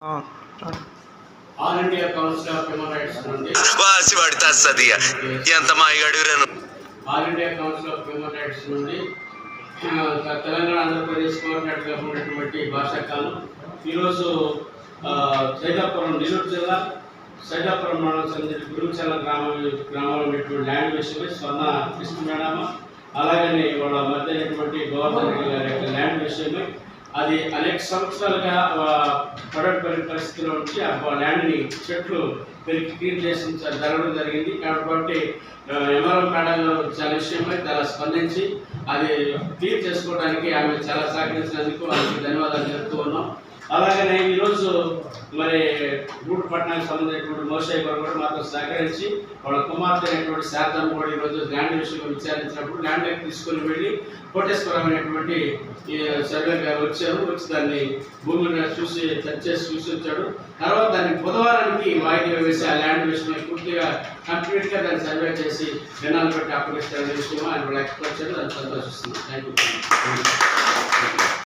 All India council of human rights నుండి ఎంత మాయగాడు all India council of human rights నుండి తెలంగాణ ఆంధ్రప్రదేశ్ కోఆర్డినేటర్గా ఉన్నటువంటి భాషాకాలం ఈరోజు సైదాపురం నెల్లూరు జిల్లా సైదాపురం మండలం సంబంధించిన గురుచల గ్రామంలో ఉన్నటువంటి ల్యాండ్ విషయమై స్వర్ణ కృష్ణ మేడమ అలాగని వాళ్ళ మధ్య అయినటువంటి గవర్నర్ గారి యొక్క ల్యాండ్ విషయమై అది అనేక సంవత్సరాలుగా పడబడిన పరిస్థితిలో నుంచి ఆ ల్యాండ్ని చెట్లు పెరిగి క్లీన్ చేసి జరగడం జరిగింది. కాబట్టి ఎంఆర్ఓ మేడంలో చాలా విషయమై చాలా స్పందించి అది క్లీన్ చేసుకోవడానికి ఆమె చాలా సహకరించినందుకు వాళ్ళకి ధన్యవాదాలు చెప్తూ ఉన్నాం. అలాగనే ఈరోజు మరి గూడు పట్టణానికి సంబంధించినటువంటి మోషయ్య గారు కూడా మాతో సహకరించి వాళ్ళ కుమార్తె అయినటువంటి శారదం కూడా ఈరోజు ల్యాండ్ విషయంలో విచారించినప్పుడు ల్యాండ్ తీసుకొని వెళ్ళి కోటేశ్వరమైనటువంటి సర్వే గారు వచ్చి దాన్ని భూమిని చూసి టచ్ చేసి చూసి వచ్చాడు. తర్వాత దాన్ని బుధవారానికి వాయిదా వేసి ఆ ల్యాండ్ విషయంలో పూర్తిగా కంప్లీట్గా దాన్ని సర్వే చేసి జనాలు పెట్టి అప్పగిస్తారనే విషయం ఆయన ఎక్స్పెక్ట్ చేయడం దాన్ని సంతోషిస్తున్నాం. Thank you.